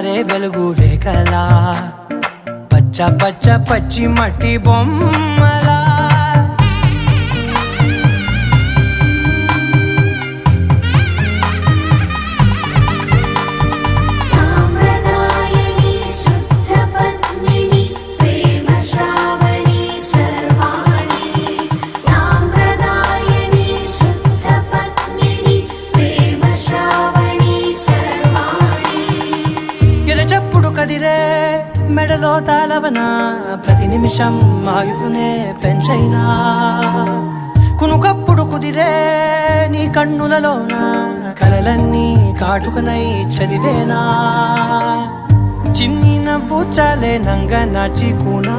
జారే వెలుగు రేఖలా పచ్చ పచ్చ పచ్చి మట్టి బొమ్మలా చెప్పుడు కదిరే మెడలో తాళవన ప్రతి నిమిషం ఆయుధునే పెంచైనా కునుకప్పుడు కుదిరే నీ కన్నులలోన కలలన్నీ కాటుకనై చదివేనా చిన్ని నవ్వు చాలే నంగ నాచి కూనా